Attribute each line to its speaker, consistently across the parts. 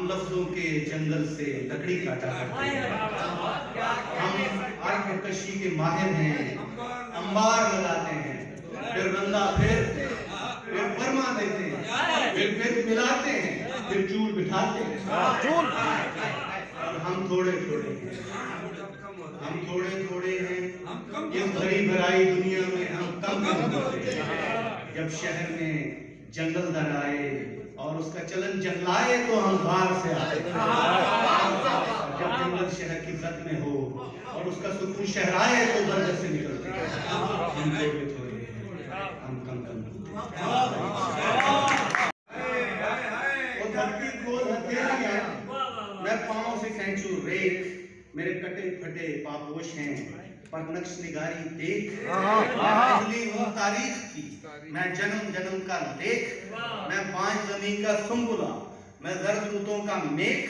Speaker 1: हम लफ्जों के जंगल से लकड़ी काटा करते हैं, हम आग कशी के माहिर हैं, अंबार लगाते हैं, फिर बंदा फिर फरमा देते हैं, फिर मिलाते हैं, फिर चूल बिठाते हैं। और हम थोड़े थोड़े हैं, हम थोड़े थोड़े हैं, इस भरी भराई दुनिया में हम कम होते हैं। जब शहर में जंगल दर आए और उसका चलन जंगलाए तो हम बाहर से आते हैं। जब जंगल शहर की जद में हो और उसका सुकून शहराए तो बरगद से निकलते हैं। हम थोड़े थोड़े हैं, हम कम वो धरती खोल हथेलियां, मैं पांव से खींचूं रेत, मेरे कटे फटे पापोश हैं पर नक्श निगारी देख। मैं तारीख की, मैं जन्म जन्म का लेख, मैं पांच जमीन का सुंबुला, मैं जर्द रुतों का मेघ।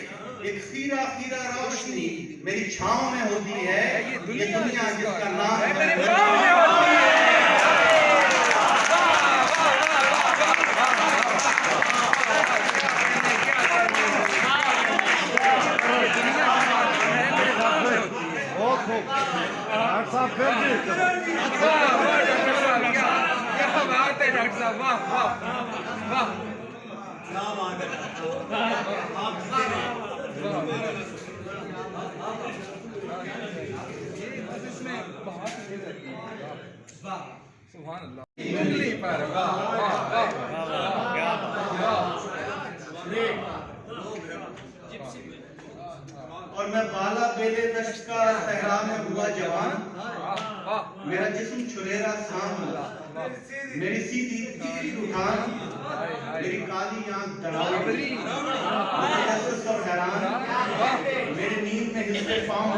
Speaker 1: एक खीरा खीरा रोशनी मेरी छांव में होती है, ये दुनिया जिसका नाम है।
Speaker 2: डॉक्टर साहब वाह वाह वाह सुभान अल्लाह।
Speaker 1: और मैं बाला बेले दश्त का सहरा में हुआ जवान, मेरा जिस्म छुरेरा सांवला, मेरी सीधी तीखी उठान, मेरी काली आंख डरावनी, सब हैरान, मेरी नींद में हिलते पाँव,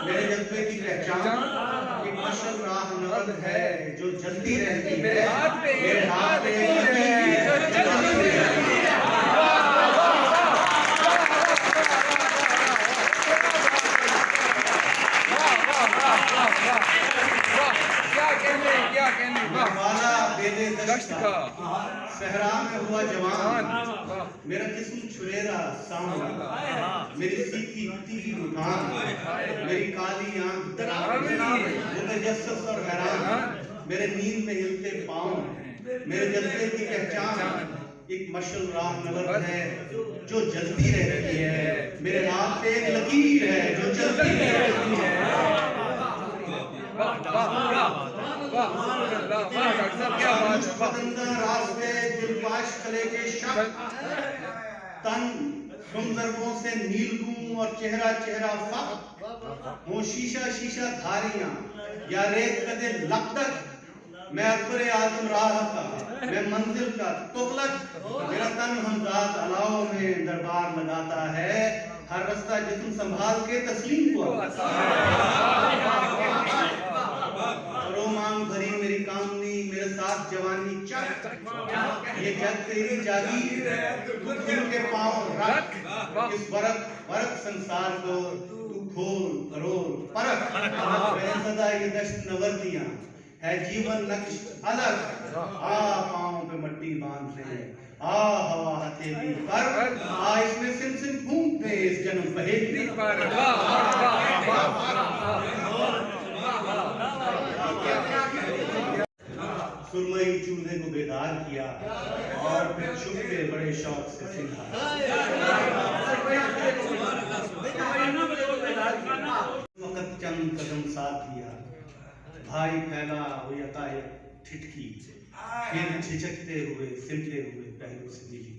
Speaker 1: मेरे जज्बे की पहचान। एक मशल राह नवद है जो जलती रहती है, मेरे हाथ पे सहरा में हुआ जवान, मेरा जिस्म छुरेरा सांवला, मेरी सीधी तीखी उठान, मेरी काली आंख डरावनी, मुतजस्सिस और हैरान, मेरे नींद में हिलते पाँव, मेरे जज्बे की पहचान। एक मशल राह नवद है जो जलती रहती है, मेरे हाथ पे एक लकीर है जो चलती रहती है। तन सुंदरबों से नीलगूं और चेहरा चेहरा फक, वो शीशा शीशा धारियां या रेत कदे लकदक, मैं अकबरे आजम राह का, मैं मंजिल का तुगलक, मेरा तन हमजाद अलाओ में दरबार लगाता है, हर रास्ता जिस्म संभाल के तस्लीम को मांग भरी मेरी कामनी, मेरे साथ जवानी चक, ये जग तेरी जागीर है, तू खुल के पाँव रख, इस बरक संसार को तू खोल करोल परख। सदा ये दश्त नवर्दियां है जीवन नक्श अलग, आ पाँव पे मट्टी बांध ले, आ हवा हथेली पर, आ इसमें सिम सिम फूंकते इस जन्म पहेली पर। सुरमई चूल्हे को बेदार किया और फिर छुप के बड़े शौक से सीखा। वक्त चंद कदम साथ लिया, भारी फैला वो यकायक ठिठकी, फिर झिझकते हुए सिमटे हुए पहलू से मिली,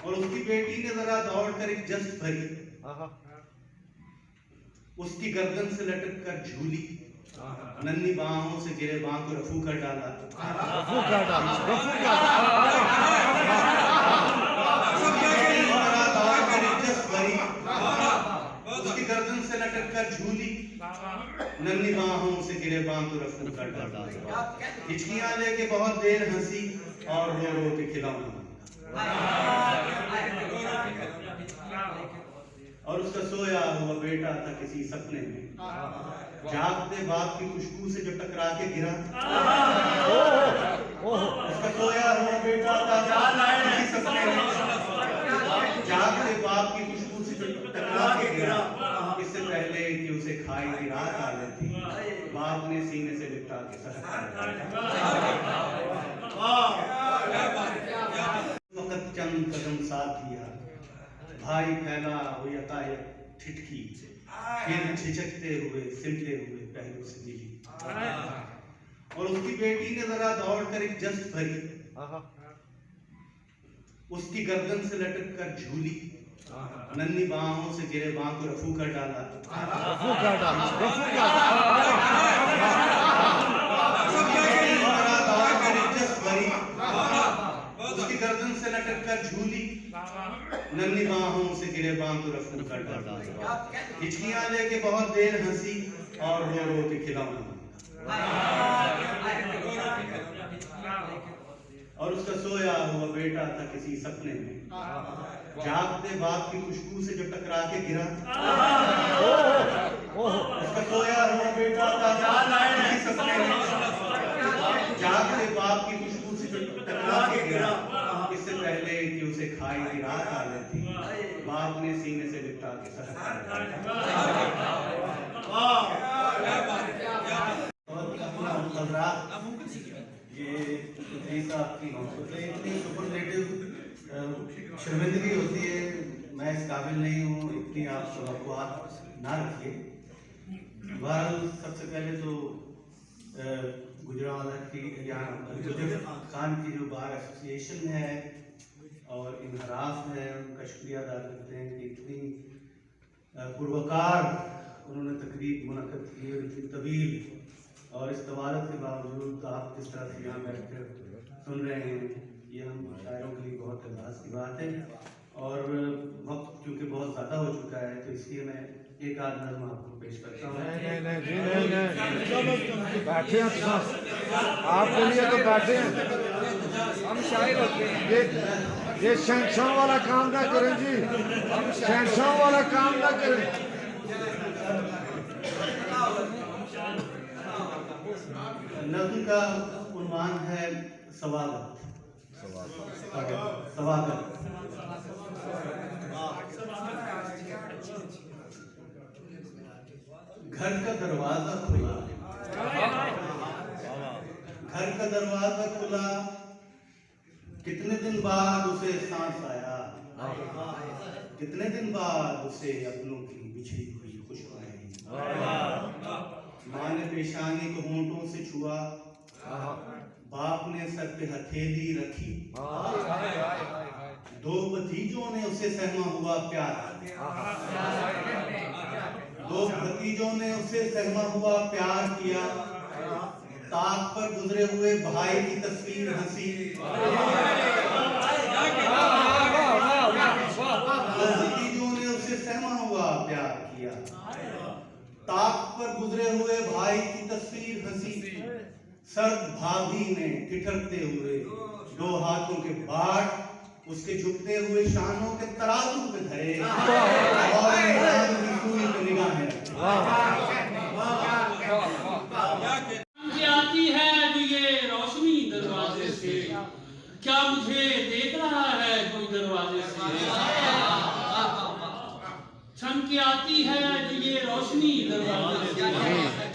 Speaker 1: और उसकी बेटी ने जरा दौड़कर एक जस्ट भरी, उसकी गर्दन से लटक कर झूली, नन्ही बाहों से गिरे बाह को रफू कर डाला, उसकी गर्दन से लटक कर झूली, नन्ही बाहों से गिरे बाह को रफू कर डाला, हिचकियां लेके बहुत देर हंसी और रो रो के खिलौना, और उसका सोया हुआ बेटा था किसी सपने में, जागते बाप की खुशबू से जो टकरा के गिरा, उसका सोया हुआ बेटा था किसी सपने में, बाप की खुशबू से जो टकरा के गिरा, इससे पहले कि उसे खाई की रात आ लेती, बाप ने सीने से लिपटा के वक्त चंद कदम साथ दिया, भाई फैला वो यकायक ठिठकी, फिर झिझकते हुए सिमटे हुए पहलू से मिली, और उसकी बेटी ने जरा दौड़कर एक जस्ट भरी, उसकी गर्दन से लटक कर झूली, नन्ही बाहों से गिरे बाह को रफू कर डाला, उसकी गर्दन से लटक कर झूली, नन्ही बाहों से गिरे बाह को रफू कर डाला, हिचकियां लेके बहुत देर हंसी और रो रो के खिलौना, और उसका सोया हुआ बेटा था किसी सपने में, जागते बाप की खुशबू से जो टकरा के गिरा, उसका सोया हुआ बेटा था किसी सपने में, जागते बाप की खुशबू से जो टकरा के गिरा, इससे पहले कि उसे खाई की रात आ लेती, बाप ने सीने से लिपटा के इतनी सुपरलेटिव शर्मिंदगी होती है, मैं इस काबिल नहीं हूँ, इतनी आप तवक्कुआत ना रखिए। बहरहाल सबसे पहले तो गुजरावाला की यहाँ गुजर खान की जो बार एसोसिएशन है और इनहराफ है, उनका शुक्रिया अदा करते हैं कि इतनी पुरवकार उन्होंने तकरीब मुनक़्क़द की और इतनी तवील, और इस तवारत के बावजूद आप किस तरह से यहाँ बैठ कर सुन रहे हैं, ये हम शायरों के लिए बहुत एहसास की बात है। और वक्त क्योंकि बहुत ज़्यादा हो चुका है तो इसलिए मैं एक आध नज़्म आपको पेश करता हूँ।
Speaker 3: बैठे हैं आपके लिए तो बैठे हैं,
Speaker 2: हम शायर होते हैं।
Speaker 3: ये शहंशाह वाला काम ना करें जी, शहंशाह वाला काम ना करें।
Speaker 1: नज़्म का उन्वान है स्वागत। स्वागत। घर का दरवाजा खुला, घर का दरवाजा खुला, कितने दिन बाद उसे सांस आया, कितने दिन बाद उसे अपनों की बिछड़ी हुई खुशबू आई। माँ ने पेशानी को होंठों से छुआ, बाप ने सर पे हथेली रखी, दो भतीजों ने उसे सहमा हुआ प्यार, दो भतीजों ने उसे सहमा हुआ प्यार किया, ताक पर गुजरे हुए भाई की तस्वीर हंसी, भतीजों ने उसे सहमा हुआ प्यार किया, ताक पर गुजरे हुए भाई की तस्वीर हंसी, सर्द भाभी ने ठिठकते हुए दो हाथों के बाट उसके झुकते हुए शानों के तराजू पे धरे और ईमान की सूई पे निगाहें
Speaker 4: आती है जो ये रोशनी दरवाजे से, क्या मुझे देख रहा है कोई दरवाजे से, छन के आती है जो ये रोशनी दरवाजे से,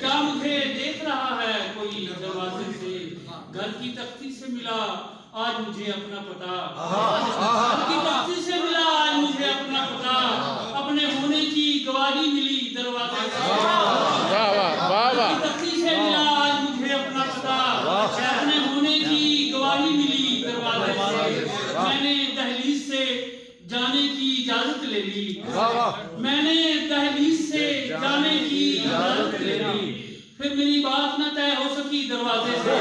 Speaker 4: क्या मुझे देख रहा है कोई दरवाजे से, घर की तख्ती से मिला आज मुझे अपना पता, घर की तख्ती से मिला आज मुझे अपना पता, अपने होने की गवाही मिली दरवाजे से, घर की तख्ती से मिला आज मुझे अपना पता, अपने होने की गवाही मिली दरवाजे से, मैंने दहलीज से जाने की इजाजत ले ली, मैंने दहलीज से जाने की इजाजत ले ली, फिर मेरी बात न तय हो सकी दरवाजे से,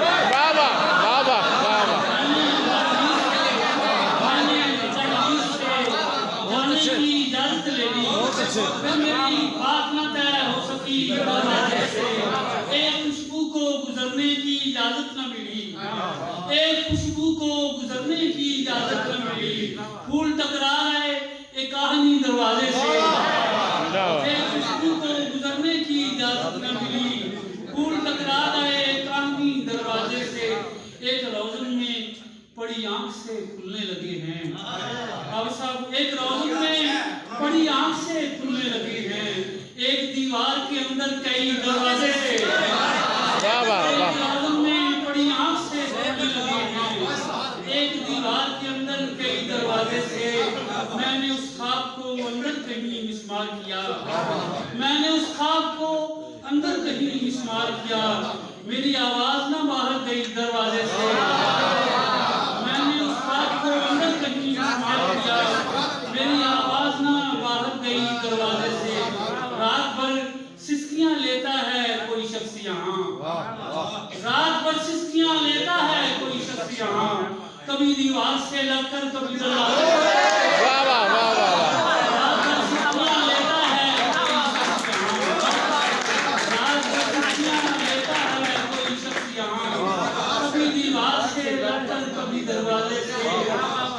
Speaker 4: फिर मेरी बात न तय हो सकी दरवाजे से, एक खुशबू को गुजरने की इजाजत न मिली, एक खुशबू को गुजरने की इजाजत न मिली, फूल टकरा गए एक कहानी दरवाजे से, एक खुशबू को गुजरने की इजाजत न मिली, फूल टकरा गए कहानी दरवाजे से, एक रोज़न में पड़ी आंख से खुलने लगे हैं, अब सब एक रोज़न में कई दरवाजे
Speaker 2: वाह वाह वाह
Speaker 4: आलम में बड़ी आंख से देखने लगे हैं। एक दीवार के अंदर कई दरवाजे से मैंने उस ख्वाब को अंदर कहीं मिसमार किया, मैंने उस ख्वाब को अंदर कहीं मिसमार किया। मेरी आवाज ना बाहर गई दरवाजे से, मैंने उस ख्वाब को अंदर कहीं मिसमार किया। मेरी आवाज ना बाहर गई दरवाजे से। रात भर सिसकियां लेता है कोई शख्स यहाँ, रात भर सिसकियां लेता है कोई शख्स यहाँ। कभी दीवार से लगकर कभी दरवाजे से।
Speaker 2: वाह वाह वाह वाह वाह।
Speaker 4: रात भर सिसकियां लेता है कोई शख्स यहाँ, रात भर सिसकियां लेता है कोई शख्स यहाँ। कभी दीवार से लगकर कभी दरवाजे से।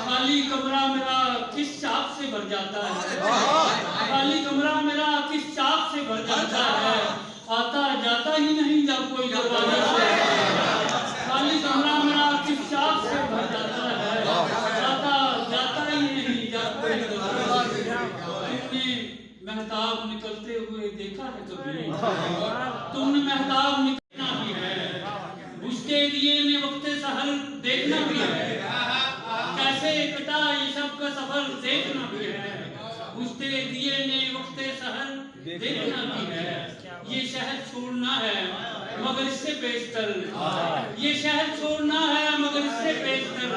Speaker 4: खाली कमरा मेरा किस चाप से भर जाता है, खाली कमरा मेरा किस चाप से भर जाता है। आता जाता ही नहीं जब कोई दरवाजे से। खाली कमरा मेरा किस चाप से भर जाता है। आता जाता ही नहीं जब कोई दरवाजे से। तुमने मेहताब निकलते हुए देखा है कभी? तुमने मेहताब निकलना भी है, बुझते दिए ने वक्ते सहर देखना भी है। कैसे कटा ये सब का सफर देखना भी है, बुझते दिए ने वक्ते सहर देखना भी है। ये शहर छोड़ना है मगर इससे पेशतर, ये शहर छोड़ना है मगर इससे पेशतर।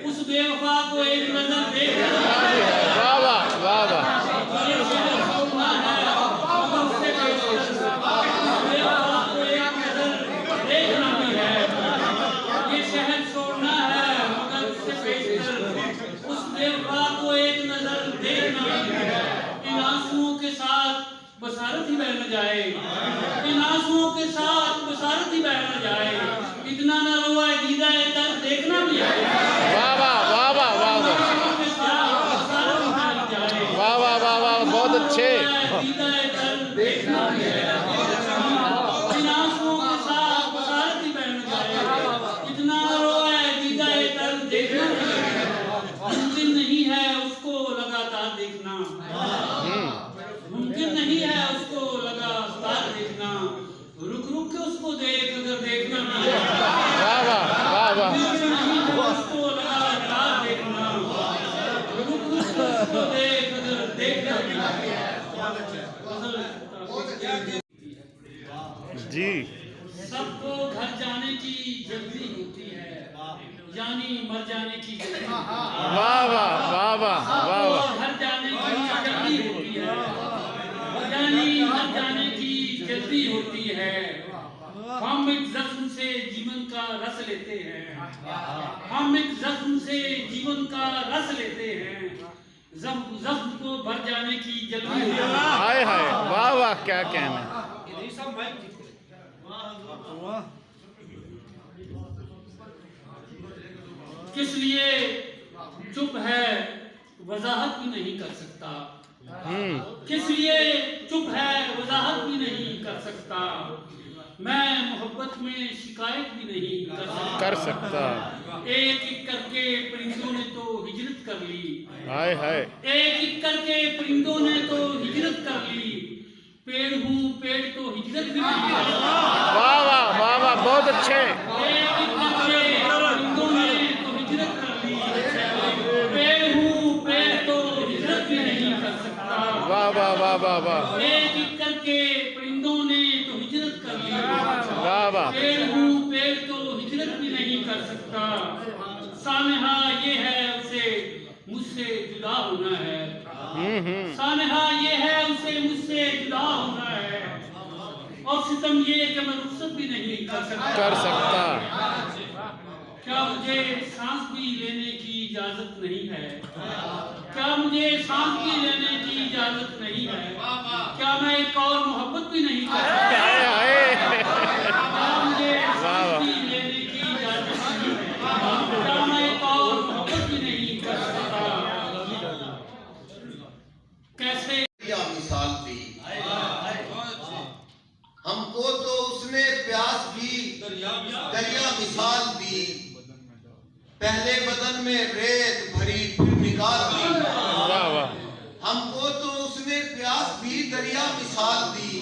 Speaker 4: उस बेवफा को एक नजर देखना भी है।
Speaker 2: वाह वाह वाह वाह।
Speaker 4: ये शहर छोड़ना है मगर उससे पेशतर। उस बेवफा को एक नजर देखना भी है। ये शहर छोड़ना है मगर उससे पेशतर। उस बेवफा को एक नजर देखना भी है। इन आंसुओं के साथ बसारत ही बह न जाए, इन आंसुओं के साथ बसारत ही बह न जाए। इतना न रोए दीदा दर्द देखना भी है।
Speaker 2: वाह वाह वाह वाह वाह वाह
Speaker 4: आंसुओं के साथ बसारत ही बह न जाए।
Speaker 2: वाह वाह वाह वाह। बहुत अच्छे।
Speaker 4: दीदा दर्द देखना भी है। इन आंसुओं के साथ बसारत ही बह न जाए। इतना न रोए दीदा दर्द देखना भी है। मुमकिन नहीं है उसको लगातार देखना, मुमकिन नहीं है उसको लगातार देखना। रुक रुक के उसको देख अगर देखना भी है।
Speaker 2: वाह वाह वाह वाह।
Speaker 4: मुमकिन नहीं है उसको लगातार देखना। रुक रुक के उसको देख अगर देखना भी है।
Speaker 2: जी।
Speaker 4: सबको घर जाने की जल्दी होती है, यानी मर जाने की जल्दी।
Speaker 2: वाह वाह वाह वाह वाह वाह।
Speaker 4: घर जाने की जल्दी होती है, यानी मर जाने की जल्दी होती है। हम एक जख्म से जीवन का रस लेते हैं, हम एक जख्म से जीवन का रस लेते हैं। जख्म को भर जाने की जल्दी होती है।
Speaker 2: हाय हाय वाह वाह। क्या कहना।
Speaker 4: किस लिए चुप है वजाहत भी नहीं कर सकता, किस लिए चुप है वजाहत भी नहीं कर सकता। मैं मोहब्बत में शिकायत भी नहीं कर सकता। एक एक करके परिंदों ने तो हिजरत कर ली,
Speaker 2: हाय हाय।
Speaker 4: एक एक करके परिंदों ने तो हिजरत कर ली। पेड़ हूँ पेड़ तो हिजरत भी नहीं कर सकता।
Speaker 2: वाह वाह वाह वाह। बहुत अच्छे।
Speaker 4: एक एक करके परिंदों ने तो हिजरत कर ली। पेड़ हूँ पेड़ तो हिजरत भी नहीं कर सकता।
Speaker 2: वाह वाह वाह वाह वाह।
Speaker 4: एक एक करके परिंदों ने तो हिजरत कर ली।
Speaker 2: वाह वाह।
Speaker 4: पेड़ हूँ पेड़ तो हिजरत भी नहीं कर सकता। सानहा ये है उसे मुझसे जुदा होना है, सानहा ये है उसे मुझसे जुदा होना है। और सितम ये कि मैं रुखसत भी नहीं कर सकता। क्या मुझे सांस भी लेने की इजाजत नहीं है, क्या मुझे सांस भी लेने की इजाजत नहीं है। क्या मैं एक और मोहब्बत भी नहीं कर सकता। क्या मुझे सांस भी लेने की इजाजत नहीं है। क्या मैं एक और मोहब्बत भी नहीं कर सकता। कैसे
Speaker 5: मिसाल दी हमको तो उसने प्यास भी दरिया मिसाल दी। पहले बदन में रेत भरी फिर निगार दी।
Speaker 2: वाह वाह।
Speaker 5: हमको तो उसने प्यास भी दरिया मिसाल दी।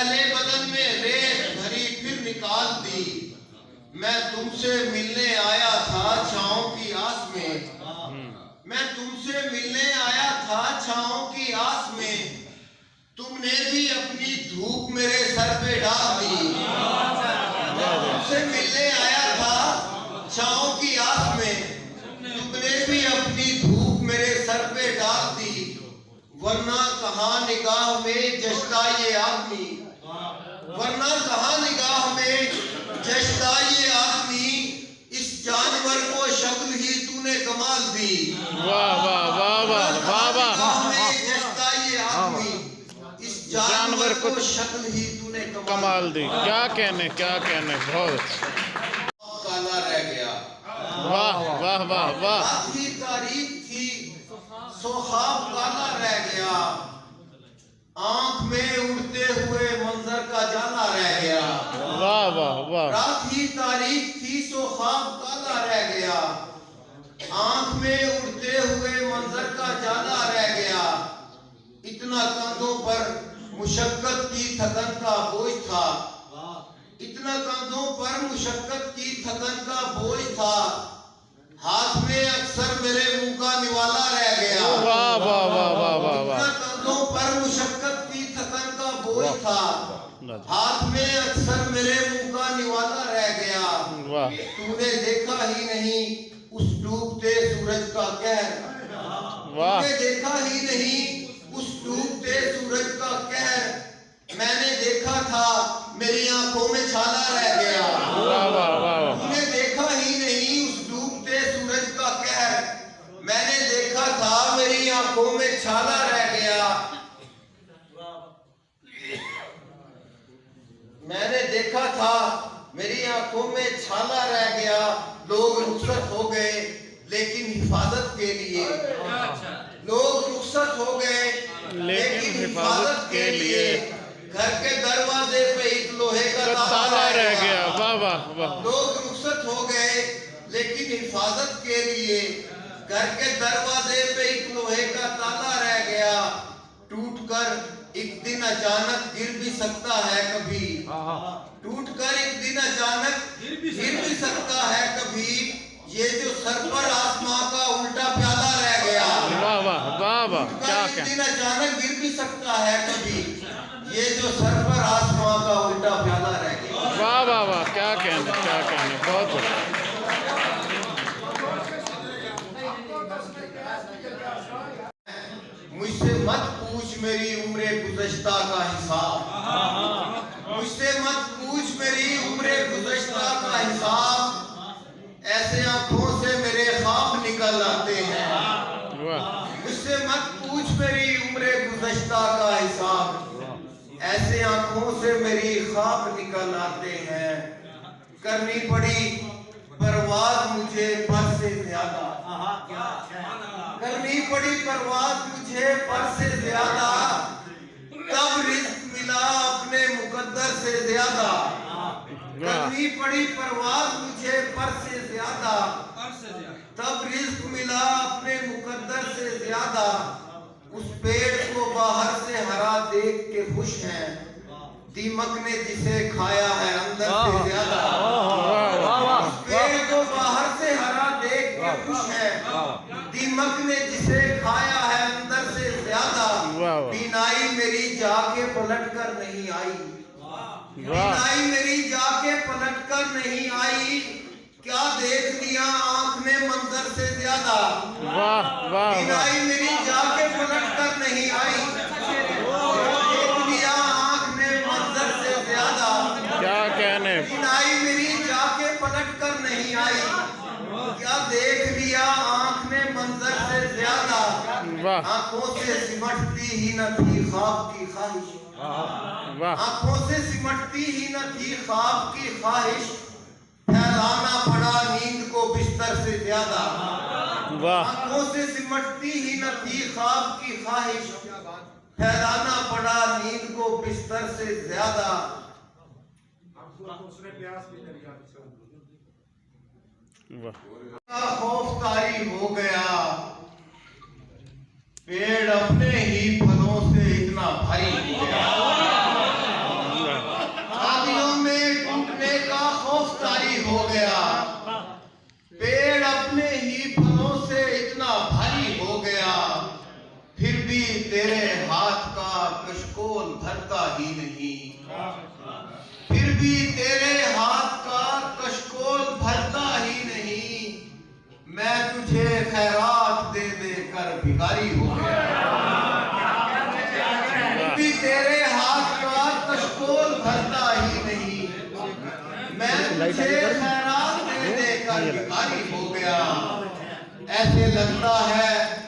Speaker 5: पहले बदन में रेत भरी फिर निकाल दी। मैं तुमसे मिलने आया था छाँव की आस में, मैं तुमसे मिलने आया था छाँव की आस में, तुमने भी अपनी धूप मेरे सर पे डाल दी। मैं तुमसे मिलने आया था छाँव की आस में, तुमने भी अपनी धूप मेरे सर पे डाल दी। वरना कहाँ निगाह में जचता ये आदमी, वरना कहाँ निगाह में जचता ये आदमी, इस जानवर को शक्ल ही तूने कमाल दी।
Speaker 2: वाह वाह वाह वाह वाह वाह।
Speaker 5: निगाह में जचता ये आदमी, इस जानवर को शक्ल ही तूने
Speaker 2: कमाल दी। क्या कहने बहुत
Speaker 5: काला रह गया।
Speaker 2: वाह वाह वाह वाह।
Speaker 5: आधी तारीफ थी सो ख्वाब काला रह गया, आंख में उड़ते हुए मंजर का जाला रह गया।
Speaker 2: वाह वाह वाह।
Speaker 5: रात ही तारीफ थी सो ख्वाब काला रह गया, आंख में उड़ते हुए मंजर का जाला रह गया। इतना कंधों पर मुशक्कत की थकन का बोझ था, इतना कंधों पर मुशक्कत की थकन का बोझ था, हाथ में अक्सर मेरे मुंह का निवाला रह गया।
Speaker 2: वाह वाह वाह वाह वाह वाह।
Speaker 5: इतना कंधों पर मुशक्कत की थकन का बोझ था, हाथ में अक्सर मेरे मुंह का निवाला रह गया।
Speaker 2: वाह।
Speaker 5: तूने देखा ही नहीं उस डूबते सूरज का कहर,
Speaker 2: वाह।
Speaker 5: तूने देखा ही नहीं उस डूबते सूरज का कहर, मैंने देखा था मेरी आंखों में छाला रह गया।
Speaker 2: वाह वाह वाह।
Speaker 5: तूने देखा ही नहीं उस डूबते सूरज का कहर, मैंने देखा था मेरी आंखों में छाला रह गया। मैंने देखा था मेरी आंखों में छाला रह गया। लोग रुखसत हो गए लेकिन हिफाजत के लिए, लोग रुखसत हो गए लेकिन हिफाजत के लिए, घर के दरवाजे पे एक लोहे का
Speaker 2: ताला रह गया। वाह वाह वाह।
Speaker 5: लोग रुखसत हो गए लेकिन हिफाजत के लिए, घर के दरवाजे पे एक लोहे का ताला रह गया। टूटकर एक दिन अचानक गिर भी सकता है कभी, टूटकर एक दिन अचानक गिर भी सकता है कभी, ये जो सर पर आसमां का उल्टा प्याला रह गया।
Speaker 2: वाह वाह वाह वाह। क्या
Speaker 5: एक दिन अचानक गिर भी सकता है कभी, ये जो सर पर आसमां का उल्टा प्याला रह गया।
Speaker 2: वाह वाह वाह। क्या कहने बहुत बढ़िया।
Speaker 5: मुझसे मत पूछ मेरी उम्र गुज़श्ता का हिसाब, मुझसे मत पूछ मेरी उम्र गुज़श्ता का हिसाब, ऐसे आंखों से मेरे ख्वाब निकल आते हैं। मुझसे मत पूछ मेरी उम्र गुज़श्ता का हिसाब, ऐसे आंखों से मेरी ख्वाब निकल आते हैं। करनी पड़ी परवाज मुझे पर से ज्यादा, करनी पड़ी परवाज मुझे पर से ज्यादा, तब रिज़्क़ मिला अपने मुकद्दर से ज्यादा। करनी पड़ी परवाज मुझे पर से ज्यादा, तब रिज़्क़ मिला अपने मुकद्दर से ज्यादा। उस पेड़ को बाहर से हरा देख के खुश हैं, दीमक ने जिसे खाया है अंदर से ज्यादा। उस पेड़ को बाहर से हरा देख के खुश है, दीमक ने जिसे खाया है अंदर से ज्यादा। बीनाई मेरी जाके पलट कर नहीं आई, बीनाई मेरी जाके पलट कर नहीं आई, क्या देख लिया आंख ने मंजर से ज्यादा। बीनाई मेरी जाके पलट कर नहीं आई, देख लिया आंख ने मंजर से ज्यादा।
Speaker 2: क्या कहने।
Speaker 5: बीनाई मेरी जाके पलट कर नहीं आई, क्या देख लिया आंख ने मंजर से ज्यादा। आंखों से सिमटती ही न थी ख्वाब की ख्वाहिश, आंखों से सिमटती ही न थी ख्वाब की ख्वाहिश, फैलाना पड़ा नींद को बिस्तर से ज्यादा। आंखों से सिमटती ही न थी ख्वाब की ख्वाहिश, फैलाना पड़ा नींद को बिस्तर से ज्यादा। खौफ तारी हो गया, पेड़ अपने ही फलों से इतना भारी हो गया। तेरे हाथ का कशकोल भरता ही नहीं, फिर भी तेरे हाथ का कशकोल भरता ही नहीं, मैं तुझे खैरात दे दे कर भिखारी हो गया। फिर भी तेरे हाथ का कशकोल भरता ही नहीं, मैं तुझे खैरात दे दे कर भिखारी हो गया। ऐसे लगता है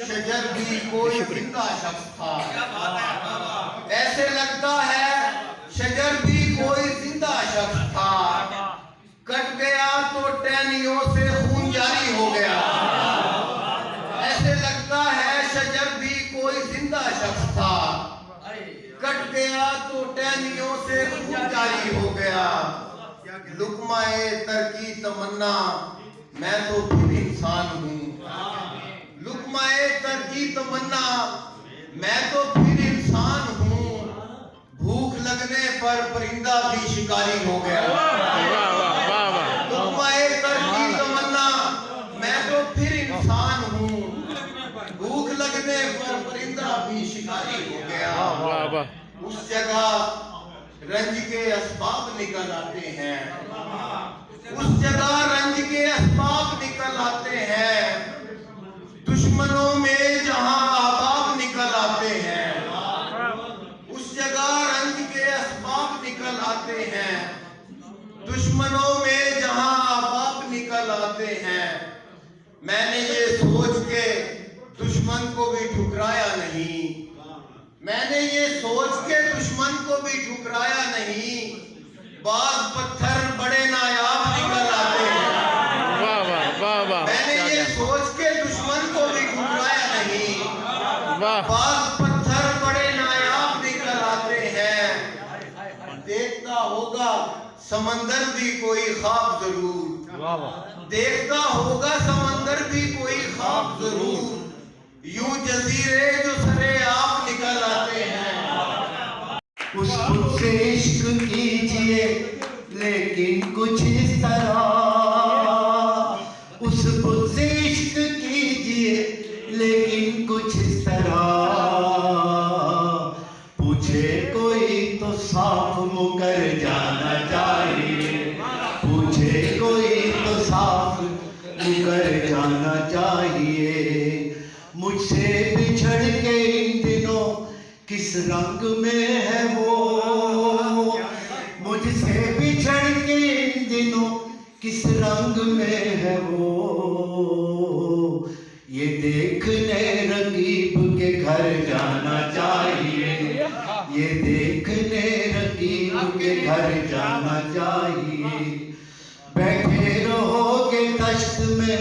Speaker 5: शजर भी कोई जिंदा शख्स था, ऐसे लगता है शजर भी कोई जिंदा शख्स था, कट गया तो टहनियों से खून जारी हो गया। ऐसे लगता है शजर भी कोई जिंदा शख्स था, कट गया तो टहनियों से खून जारी हो गया। लुकमाए तरकी तमन्ना, मैं तो फिर इंसान हूँ। लुकमाए तरकी तमन्ना, मैं तो फिर इंसान हूँ। भूख लगने पर परिंदा भी शिकारी हो गया। लुकमाए तरकी तमन्ना, मैं तो फिर इंसान हूँ। भूख लगने पर परिंदा भी शिकारी हो गया। उस जगह रंज के असबाब निकल आते हैं, उस जगह रंज के असबाब निकल आते हैं। दुश्मनों में जहां अहबाब निकल आते हैं, उस जगह रंज के असबाब निकल आते हैं। दुश्मनों में जहां अहबाब निकल आते हैं। मैंने ये सोच के दुश्मन को भी ठुकराया नहीं, मैंने ये सोच के दुश्मन को भी ठुकराया नहीं। बाज पत्थर बड़े नायाब निकल आते हैं। मैंने ये सोच के दुश्मन को भी ठुकराया नहीं। बाज पत्थर बड़े नायाब निकल आते हैं। देखता होगा समंदर भी कोई ख्वाब जरूर, देखता होगा समंदर भी कोई ख्वाब जरूर। यूं जजीरे जो सरे आप निकल आते हैं। उससे इश्क कीजिए लेकिन कुछ इस तरह, उससे इश्क कीजिए लेकिन कुछ इस तरह। पूछे कोई तो साफ मुकर जाना चाहिए, पूछे कोई तो साफ मुकर जाना चाहिए। मुझसे बिछड़ के इन दिनों किस रंग में है वो, मुझसे बिछड़ के इन दिनों किस रंग में है वो। ये देखने रकीब के घर जाना चाहिए, ये देखने रकीब के घर जाना चाहिए। बैठे रहोगे तश्त में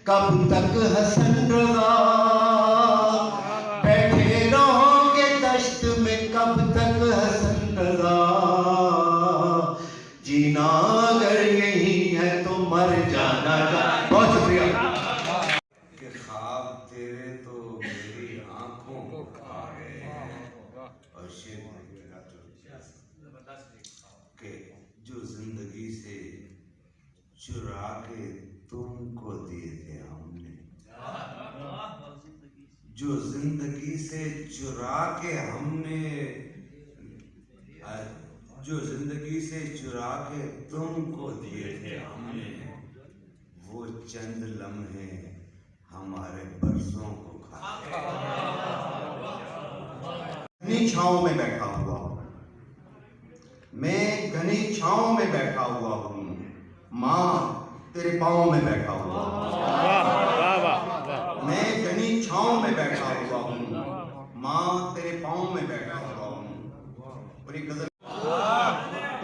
Speaker 5: कब तक हसन रज़ा, बैठे रहोगे तश्त में कब तक हसन रज़ा। जीना अगर यही है तो मर जाना। बहुत शुक्रिया।
Speaker 6: कि ख्वाब तेरे तो मेरी आंखों को खा गए हैं, और शेर कि जो जिंदगी से चुरा के तुमको दिए थे हमने, जो जिंदगी से चुरा के हमने, जो जिंदगी से चुरा के तुमको दिए थे हमने, वो चंद लम्हे हमारे बरसों को खा
Speaker 5: घनी छांव में बैठा हुआ हूँ, मैं घनी छांव में बैठा हुआ हूँ। माँ तेरे पाँव में बैठा हुआ हूँ, मैं घनी छांव में बैठा हुआ हूँ। माँ तेरे पाँव में बैठा हुआ हूँ। और एक गजल।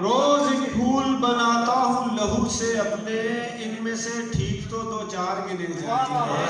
Speaker 3: रोज एक फूल बनाता हूँ लहू से अपने, इनमें से ठीक तो दो चार गिने जाते हैं।